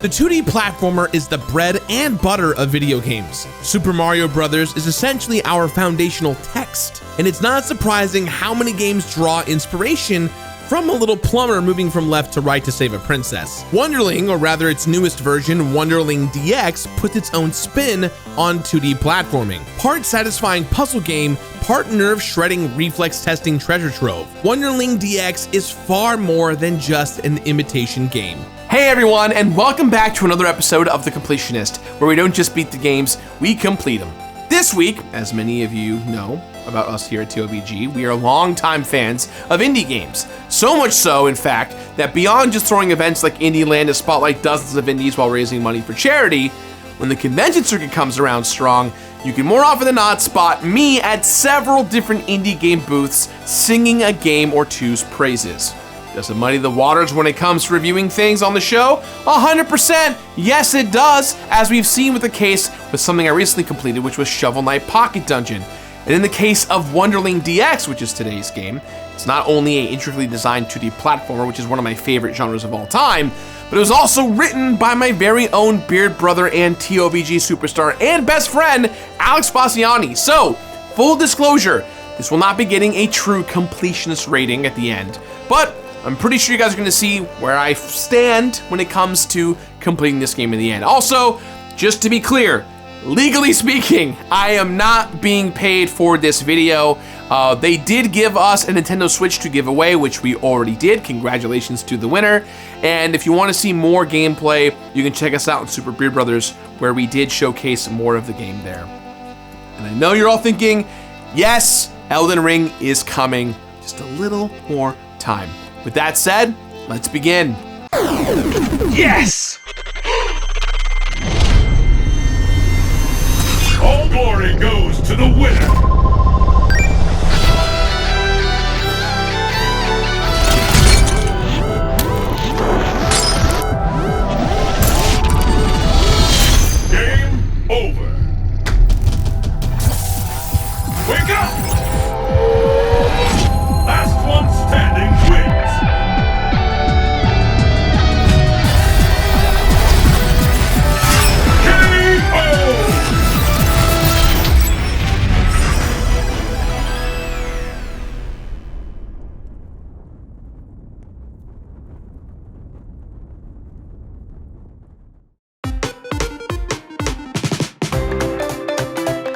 The 2D platformer is the bread and butter of video games. Super Mario Bros. Is essentially our foundational text, and it's not surprising how many games draw inspiration from a little plumber moving from left to right to save a princess. Wunderling, or rather its newest version, Wunderling DX, puts its own spin on 2D platforming. Part satisfying puzzle game, part nerve-shredding reflex-testing treasure trove. Wunderling DX is far more than just an imitation game. Hey everyone, and welcome back to another episode of The Completionist, where we don't just beat the games, we complete them. This week, as many of you know about us here at TOBG, we are longtime fans of indie games. So much so, in fact, that beyond just throwing events like Indie Land to spotlight dozens of indies while raising money for charity, when the convention circuit comes around strong, you can more often than not spot me at several different indie game booths singing a game or two's praises. Does it muddy the waters when it comes to reviewing things on the show? 100%! Yes, it does, as we've seen with the case with something I recently completed, which was Shovel Knight Pocket Dungeon. And in the case of Wunderling DX, which is today's game, it's not only an intricately designed 2D platformer, which is one of my favorite genres of all time, but it was also written by my very own beard brother and TOBG superstar and best friend, Alex Faciane. So, full disclosure, this will not be getting a true completionist rating at the end, but I'm pretty sure you guys are going to see where I stand when it comes to completing this game in the end. Also, just to be clear, legally speaking, I am not being paid for this video. They did give us a Nintendo Switch to give away, which we already did. Congratulations to the winner. And if you want to see more gameplay, you can check us out on Super Beard Brothers, where we did showcase more of the game there. And I know you're all thinking, yes, Elden Ring is coming. Just a little more time. With that said, let's begin. Yes! All glory goes to the winner! Game over! Wake up! Last one standing wins!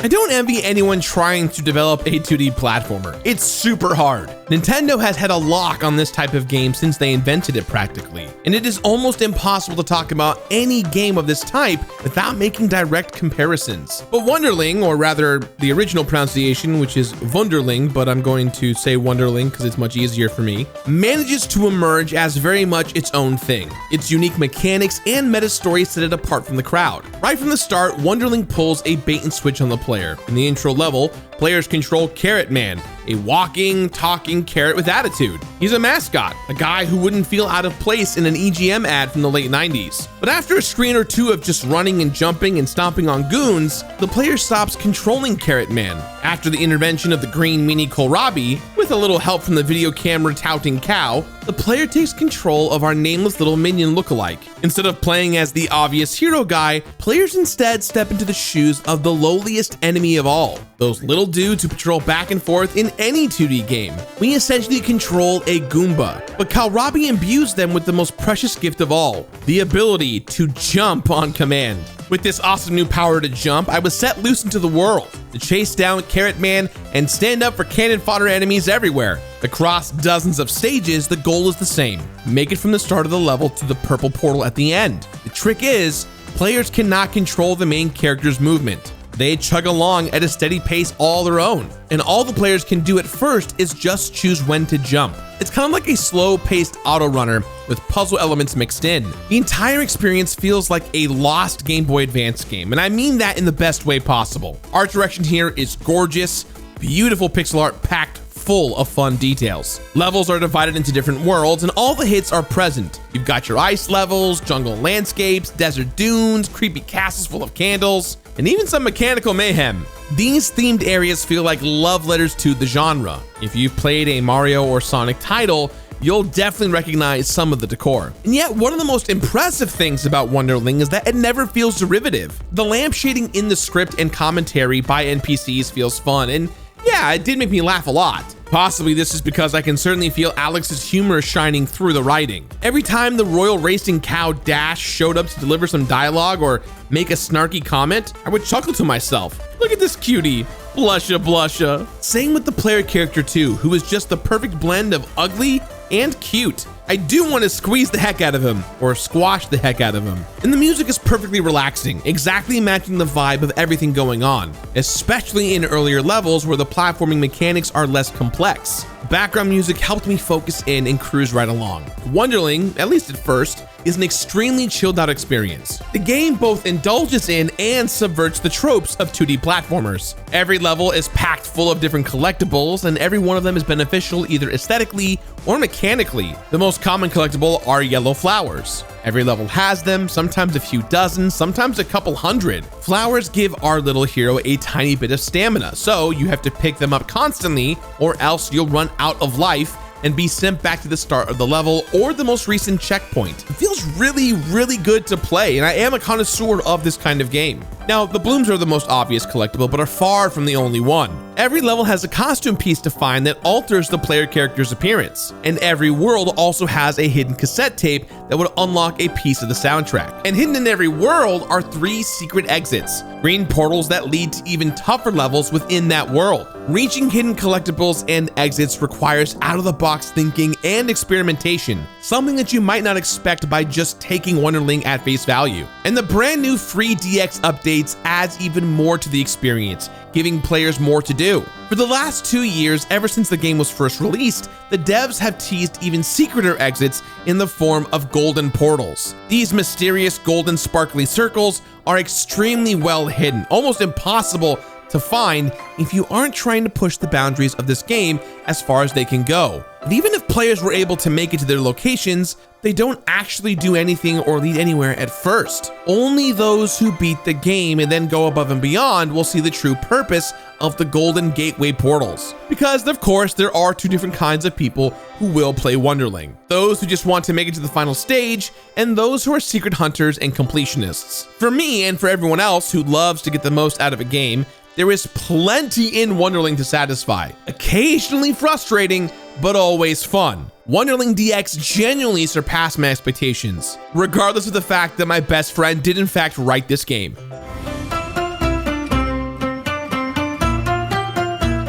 I don't envy anyone trying to develop a 2D platformer. It's super hard. Nintendo has had a lock on this type of game since they invented it practically, and it is almost impossible to talk about any game of this type without making direct comparisons. But Wunderling, or rather the original pronunciation, which is Wunderling, but I'm going to say Wunderling because it's much easier for me, manages to emerge as very much its own thing. Its unique mechanics and meta story set it apart from the crowd. Right from the start, Wunderling pulls a bait and switch on the player. In the intro level, players control Carrot Man, a walking, talking carrot with attitude. He's a mascot, a guy who wouldn't feel out of place in an EGM ad from the late 90s. But after a screen or two of just running and jumping and stomping on goons, the player stops controlling Carrot Man. After the intervention of the green mini kohlrabi, with a little help from the video camera touting cow, the player takes control of our nameless little minion lookalike. Instead of playing as the obvious hero guy, players instead step into the shoes of the lowliest enemy of all, those little dudes who patrol back and forth in any 2D game. We essentially control a Goomba, but kohlrabi imbues them with the most precious gift of all, the ability to jump on command. With this awesome new power to jump, I was set loose into the world to chase down Carrot Man and stand up for cannon fodder enemies everywhere. Across dozens of stages, the goal is the same: make it from the start of the level to the purple portal at the end. The trick is, players cannot control the main character's movement. They chug along at a steady pace all their own, and all the players can do at first is just choose when to jump. It's kind of like a slow-paced auto runner with puzzle elements mixed in. The entire experience feels like a lost Game Boy Advance game, and I mean that in the best way possible. Art direction here is gorgeous, beautiful pixel art packed full of fun details. Levels are divided into different worlds, and all the hits are present. You've got your ice levels, jungle landscapes, desert dunes, creepy castles full of candles, and even some mechanical mayhem. These themed areas feel like love letters to the genre. If you've played a Mario or Sonic title, you'll definitely recognize some of the decor. And yet, one of the most impressive things about Wunderling is that it never feels derivative. The lamp shading in the script and commentary by NPCs feels fun, and yeah, it did make me laugh a lot. Possibly this is because I can certainly feel Alex's humor shining through the writing. Every time the royal racing cow Dash showed up to deliver some dialogue or make a snarky comment, I would chuckle to myself. Look at this cutie, blusha blusha. Same with the player character too, who is just the perfect blend of ugly and cute. I do want to squeeze the heck out of him, or squash the heck out of him. And the music is perfectly relaxing, exactly matching the vibe of everything going on, especially in earlier levels where the platforming mechanics are less complex. Background music helped me focus in and cruise right along. Wunderling, at least at first, is an extremely chilled out experience. The game both indulges in and subverts the tropes of 2D platformers. Every level is packed full of different collectibles, and every one of them is beneficial either aesthetically or mechanically. The most common collectible are yellow flowers. Every level has them, sometimes a few dozen, sometimes a couple hundred. Flowers give our little hero a tiny bit of stamina, so you have to pick them up constantly or else you'll run out of life and be sent back to the start of the level or the most recent checkpoint. It feels really, really good to play, and I am a connoisseur of this kind of game. Now, the blooms are the most obvious collectible, but are far from the only one. Every level has a costume piece to find that alters the player character's appearance, and every world also has a hidden cassette tape that would unlock a piece of the soundtrack. And hidden in every world are 3 secret exits, green portals that lead to even tougher levels within that world. Reaching hidden collectibles and exits requires out-of-the-box thinking and experimentation, something that you might not expect by just taking Wunderling at face value. And the brand new free DX updates adds even more to the experience, giving players more to do. For the last 2 years, ever since the game was first released, the devs have teased even secreter exits in the form of golden portals. These mysterious golden sparkly circles are extremely well hidden, almost impossible to find if you aren't trying to push the boundaries of this game as far as they can go. And even if players were able to make it to their locations, they don't actually do anything or lead anywhere at first. Only those who beat the game and then go above and beyond will see the true purpose of the golden gateway portals. Because of course, there are 2 different kinds of people who will play Wunderling. Those who just want to make it to the final stage, and those who are secret hunters and completionists. For me and for everyone else who loves to get the most out of a game, there is plenty in Wunderling to satisfy. Occasionally frustrating, but always fun. Wunderling DX genuinely surpassed my expectations, regardless of the fact that my best friend did in fact write this game.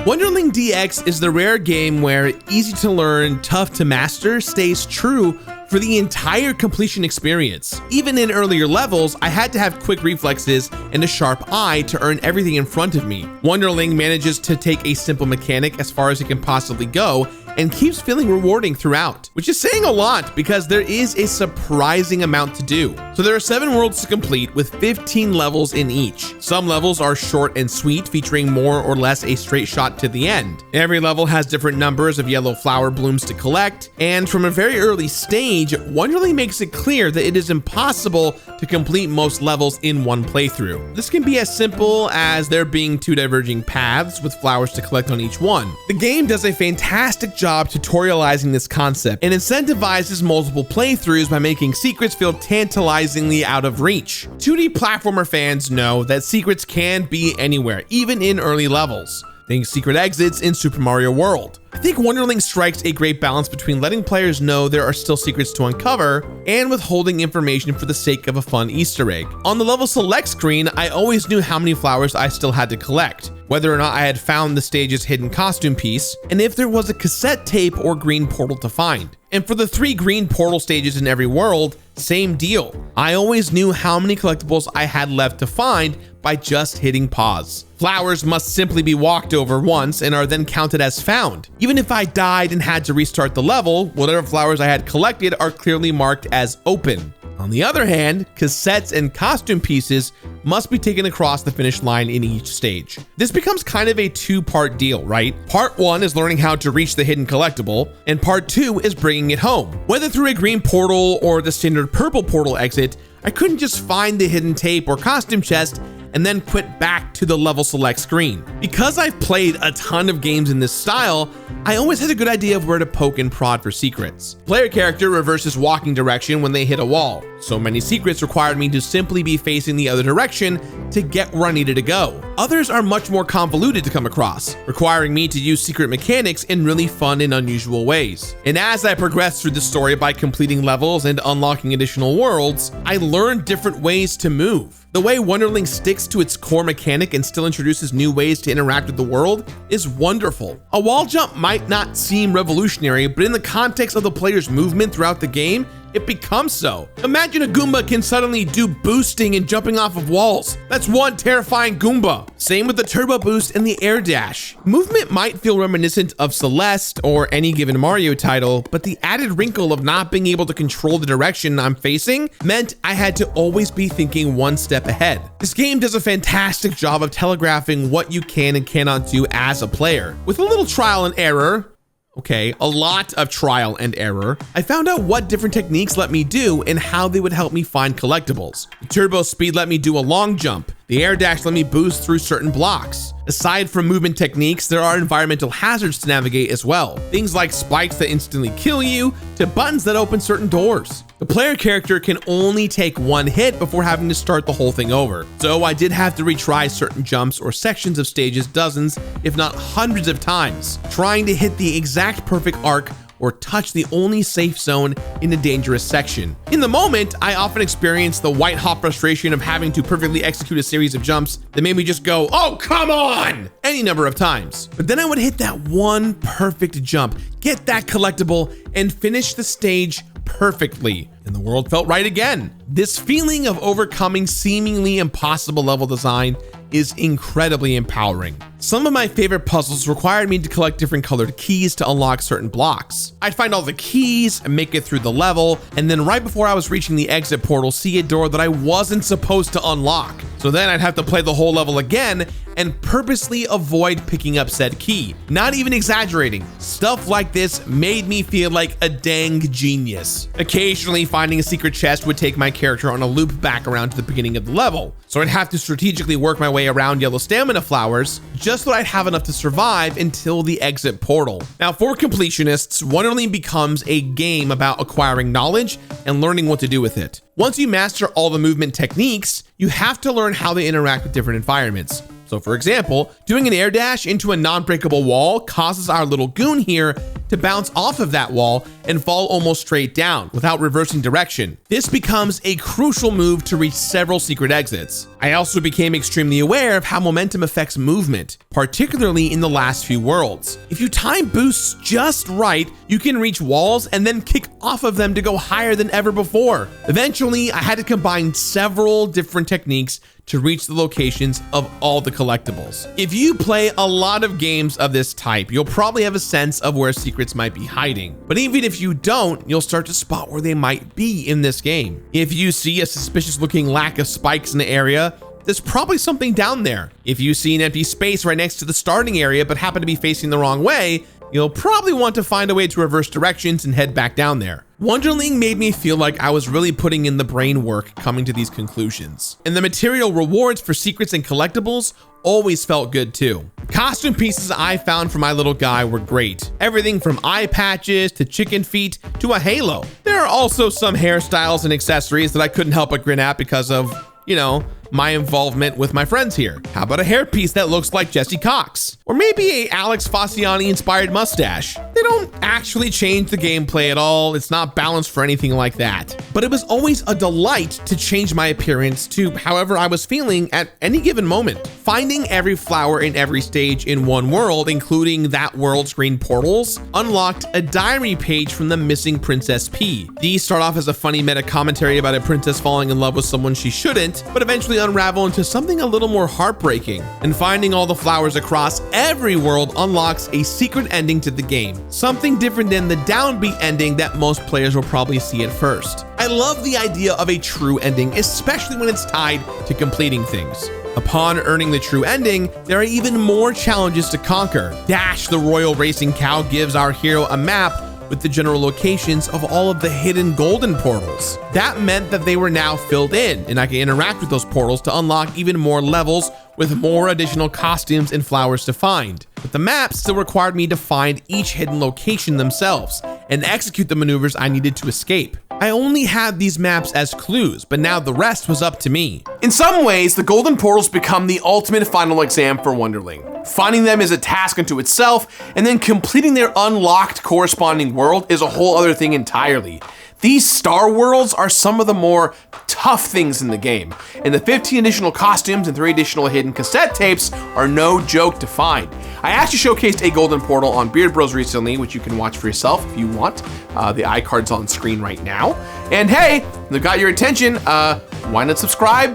Wunderling DX is the rare game where easy to learn, tough to master stays true for the entire completion experience. Even in earlier levels, I had to have quick reflexes and a sharp eye to earn everything in front of me. Wunderling manages to take a simple mechanic as far as it can possibly go and keeps feeling rewarding throughout, which is saying a lot because there is a surprising amount to do. So there are 7 worlds to complete with 15 levels in each. Some levels are short and sweet, featuring more or less a straight shot to the end. Every level has different numbers of yellow flower blooms to collect, and from a very early stage, Wunderling makes it clear that it is impossible to complete most levels in one playthrough. This can be as simple as there being 2 diverging paths with flowers to collect on each one. The game does a fantastic job tutorializing this concept and incentivizes multiple playthroughs by making secrets feel tantalizingly out of reach. 2D platformer fans know that secrets can be anywhere, even in early levels. Think secret exits in Super Mario World. I think Wunderling strikes a great balance between letting players know there are still secrets to uncover and withholding information for the sake of a fun Easter egg. On the level select screen, I always knew how many flowers I still had to collect, whether or not I had found the stage's hidden costume piece, and if there was a cassette tape or green portal to find. And for the 3 green portal stages in every world, same deal. I always knew how many collectibles I had left to find by just hitting pause. Flowers must simply be walked over once and are then counted as found. Even if I died and had to restart the level, whatever flowers I had collected are clearly marked as open. On the other hand, cassettes and costume pieces must be taken across the finish line in each stage. This becomes kind of a 2-part deal, right? Part 1 is learning how to reach the hidden collectible, and part 2 is bringing it home. Whether through a green portal or the standard purple portal exit, I couldn't just find the hidden tape or costume chest, and then quit back to the level select screen. Because I've played a ton of games in this style, I always had a good idea of where to poke and prod for secrets. Player character reverses walking direction when they hit a wall. So many secrets required me to simply be facing the other direction to get where I needed to go. Others are much more convoluted to come across, requiring me to use secret mechanics in really fun and unusual ways. And as I progressed through the story by completing levels and unlocking additional worlds, I learned different ways to move. The way Wunderling sticks to its core mechanic and still introduces new ways to interact with the world is wonderful. A wall jump might not seem revolutionary, but in the context of the player's movement throughout the game, it becomes so. Imagine a Goomba can suddenly do boosting and jumping off of walls. That's one terrifying Goomba. Same with the turbo boost and the air dash. Movement might feel reminiscent of Celeste or any given Mario title, but the added wrinkle of not being able to control the direction I'm facing meant I had to always be thinking one step ahead. This game does a fantastic job of telegraphing what you can and cannot do as a player. With a little trial and error, okay, a lot of trial and error, I found out what different techniques let me do and how they would help me find collectibles. The turbo speed let me do a long jump. The air dash let me boost through certain blocks. Aside from movement techniques, there are environmental hazards to navigate as well. Things like spikes that instantly kill you, to buttons that open certain doors. The player character can only take one hit before having to start the whole thing over. So I did have to retry certain jumps or sections of stages dozens, if not hundreds of times, trying to hit the exact perfect arc or touch the only safe zone in a dangerous section. In the moment, I often experienced the white hot frustration of having to perfectly execute a series of jumps that made me just go, oh, come on, any number of times. But then I would hit that one perfect jump, get that collectible, and finish the stage perfectly, and the world felt right again. This feeling of overcoming seemingly impossible level design is incredibly empowering. Some of my favorite puzzles required me to collect different colored keys to unlock certain blocks. I'd find all the keys and make it through the level, and then right before I was reaching the exit portal, see a door that I wasn't supposed to unlock. So then I'd have to play the whole level again and purposely avoid picking up said key. Not even exaggerating. Stuff like this made me feel like a dang genius. Occasionally, finding a secret chest would take my character on a loop back around to the beginning of the level. So I'd have to strategically work my way around yellow stamina flowers just so I'd have enough to survive until the exit portal. Now, for completionists, Wunderling becomes a game about acquiring knowledge and learning what to do with it. Once you master all the movement techniques, you have to learn how they interact with different environments. So for example, doing an air dash into a non-breakable wall causes our little goon here to bounce off of that wall and fall almost straight down without reversing direction. This becomes a crucial move to reach several secret exits. I also became extremely aware of how momentum affects movement, particularly in the last few worlds. If you time boosts just right, you can reach walls and then kick off of them to go higher than ever before. Eventually, I had to combine several different techniques to reach the locations of all the collectibles. If you play a lot of games of this type, you'll probably have a sense of where secrets might be hiding. But even if you don't, you'll start to spot where they might be in this game. If you see a suspicious looking lack of spikes in the area, there's probably something down there. If you see an empty space right next to the starting area but happen to be facing the wrong way, you'll probably want to find a way to reverse directions and head back down there. Wunderling made me feel like I was really putting in the brain work coming to these conclusions. And the material rewards for secrets and collectibles always felt good too. Costume pieces I found for my little guy were great. Everything from eye patches to chicken feet to a halo. There are also some hairstyles and accessories that I couldn't help but grin at because of, you know, my involvement with my friends here. How about a hairpiece that looks like Jesse Cox? Or maybe a Alex Faciane inspired mustache? They don't actually change the gameplay at all. It's not balanced for anything like that. But it was always a delight to change my appearance to however I was feeling at any given moment. Finding every flower in every stage in one world, including that world screen portals, unlocked a diary page from the missing Princess Pea. These start off as a funny meta commentary about a princess falling in love with someone she shouldn't, but eventually unravel into something a little more heartbreaking. And finding all the flowers across every world unlocks a secret ending to the game, something different than the downbeat ending that most players will probably see at first. I love the idea of a true ending, especially when it's tied to completing things. Upon earning the true ending, there are even more challenges to conquer. Dash, the royal racing cow, gives our hero a map with the general locations of all of the hidden golden portals. That meant that they were now filled in, and I could interact with those portals to unlock even more levels with more additional costumes and flowers to find. But the maps still required me to find each hidden location themselves and execute the maneuvers I needed to escape. I only had these maps as clues, but now the rest was up to me. In some ways, the golden portals become the ultimate final exam for Wunderling. Finding them is a task unto itself, and then completing their unlocked corresponding world is a whole other thing entirely. These star worlds are some of the more tough things in the game, and the 15 additional costumes and 3 additional hidden cassette tapes are no joke to find. I actually showcased a golden portal on Beard Bros recently, which you can watch for yourself if you want. The iCard's on screen right now. And hey, they got your attention, why not subscribe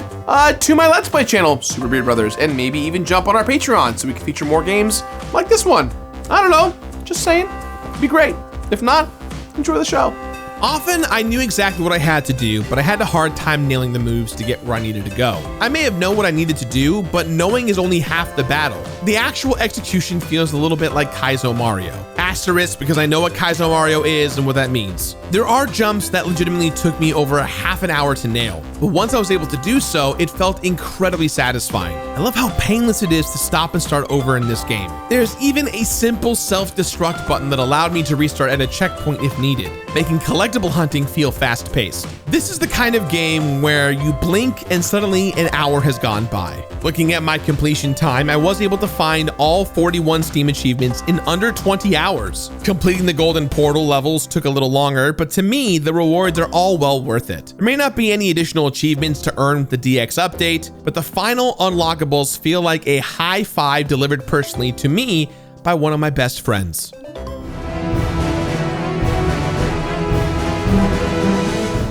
to my Let's Play channel, Super Beard Brothers, and maybe even jump on our Patreon so we can feature more games like this one. I don't know, just saying, it'd be great. If not, enjoy the show. Often, I knew exactly what I had to do, but I had a hard time nailing the moves to get where I needed to go. I may have known what I needed to do, but knowing is only half the battle. The actual execution feels a little bit like Kaizo Mario. Asterisk, because I know what Kaizo Mario is and what that means. There are jumps that legitimately took me over a half an hour to nail, but once I was able to do so, it felt incredibly satisfying. I love how painless it is to stop and start over in this game. There's even a simple self-destruct button that allowed me to restart at a checkpoint if needed, making collectible hunting feel fast-paced. This is the kind of game where you blink and suddenly an hour has gone by. Looking at my completion time, I was able to find all 41 Steam achievements in under 20 hours. Completing the golden portal levels took a little longer, but to me, the rewards are all well worth it. There may not be any additional achievements to earn with the DX update, but the final unlockables feel like a high five delivered personally to me by one of my best friends.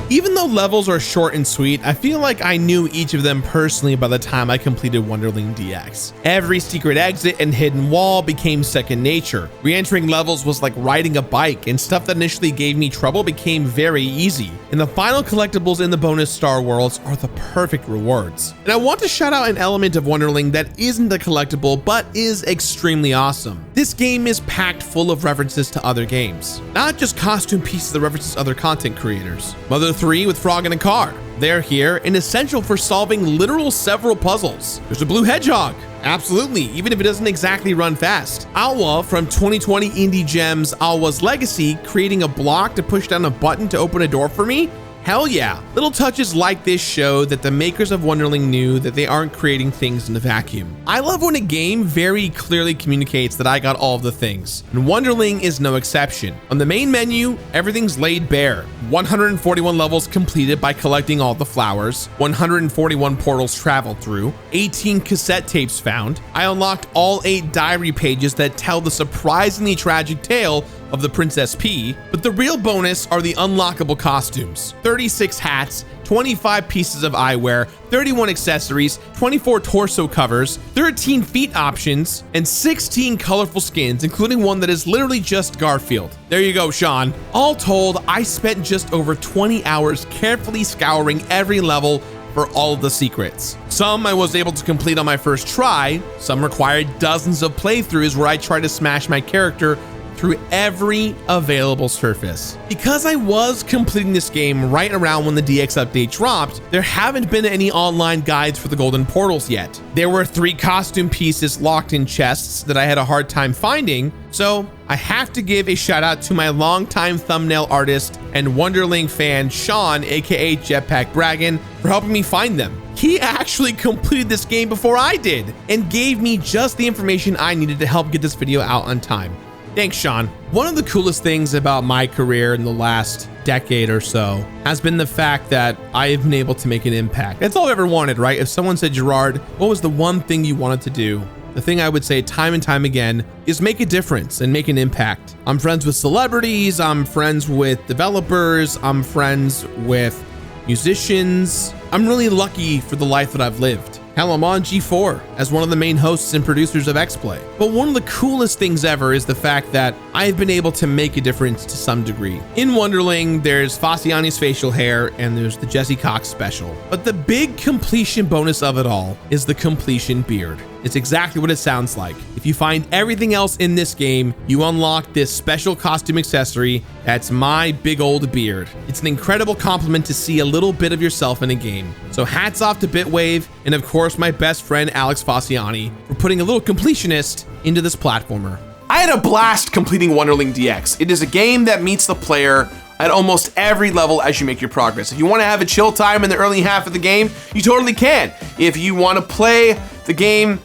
Even though levels are short and sweet, I feel like I knew each of them personally by the time I completed Wunderling DX. Every secret exit and hidden wall became second nature. Re-entering levels was like riding a bike, and stuff that initially gave me trouble became very easy. And the final collectibles in the bonus star worlds are the perfect rewards. And I want to shout out an element of Wunderling that isn't a collectible, but is extremely awesome. This game is packed full of references to other games, not just costume pieces that references other content creators. Mother 3 with Frog in a car. They're here and essential for solving literal several puzzles. There's a blue hedgehog. Absolutely, even if it doesn't exactly run fast. Alwa from 2020 Indie Gems Alwa's Legacy, creating a block to push down a button to open a door for me. Hell yeah. Little touches like this show that the makers of Wunderling knew that they aren't creating things in a vacuum. I love when a game very clearly communicates that I got all of the things, and Wunderling is no exception. On the main menu, everything's laid bare. 141 levels completed by collecting all the flowers, 141 portals traveled through, 18 cassette tapes found. I unlocked all 8 diary pages that tell the surprisingly tragic tale of the Princess Pea, but the real bonus are the unlockable costumes. 36 hats, 25 pieces of eyewear, 31 accessories, 24 torso covers, 13 feet options, and 16 colorful skins, including one that is literally just Garfield. There you go, Sean. All told, I spent just over 20 hours carefully scouring every level for all of the secrets. Some I was able to complete on my first try, some required dozens of playthroughs where I tried to smash my character through every available surface. Because I was completing this game right around when the DX update dropped, there haven't been any online guides for the golden portals yet. There were 3 costume pieces locked in chests that I had a hard time finding, so I have to give a shout out to my longtime thumbnail artist and Wunderling fan Sean, aka Jetpack Braggin, for helping me find them. He actually completed this game before I did and gave me just the information I needed to help get this video out on time. Thanks, Sean. One of the coolest things about my career in the last decade or so has been the fact that I have been able to make an impact. That's all I ever wanted, right? If someone said, Gerard, what was the one thing you wanted to do? The thing I would say time and time again is make a difference and make an impact. I'm friends with celebrities, I'm friends with developers, I'm friends with musicians. I'm really lucky for the life that I've lived. Hell, I'm on G4 as one of the main hosts and producers of XPlay. But one of the coolest things ever is the fact that I've been able to make a difference to some degree. In Wunderling, there's Faciane's facial hair and there's the Jesse Cox special. But the big completion bonus of it all is the completion beard. It's exactly what it sounds like. If you find everything else in this game, you unlock this special costume accessory that's my big old beard. It's an incredible compliment to see a little bit of yourself in a game. So hats off to Bitwave, and of course my best friend Alex Faciane for putting a little completionist into this platformer. I had a blast completing Wunderling DX. It is a game that meets the player at almost every level as you make your progress. If you want to have a chill time in the early half of the game, you totally can. If you want to play the game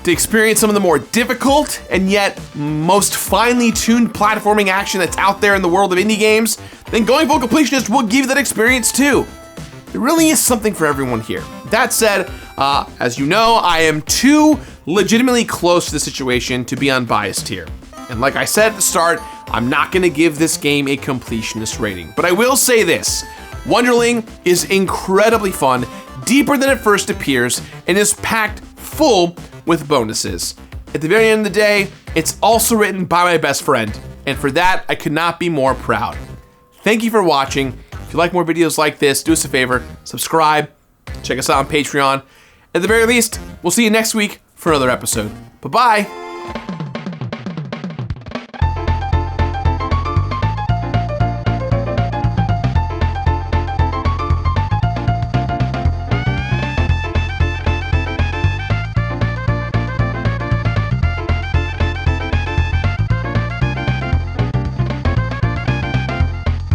to experience some of the more difficult and yet most finely tuned platforming action that's out there in the world of indie games, then going full completionist will give you that experience too. There really is something for everyone here. That said, as you know, I am too legitimately close to the situation to be unbiased here. And like I said at the start, I'm not gonna give this game a completionist rating, but I will say this: Wunderling is incredibly fun, deeper than it first appears, and is packed full with bonuses. At the very end of the day, it's also written by my best friend, and for that, I could not be more proud. Thank you for watching. If you like more videos like this, do us a favor, subscribe, check us out on Patreon. At the very least, we'll see you next week for another episode. Bye-bye.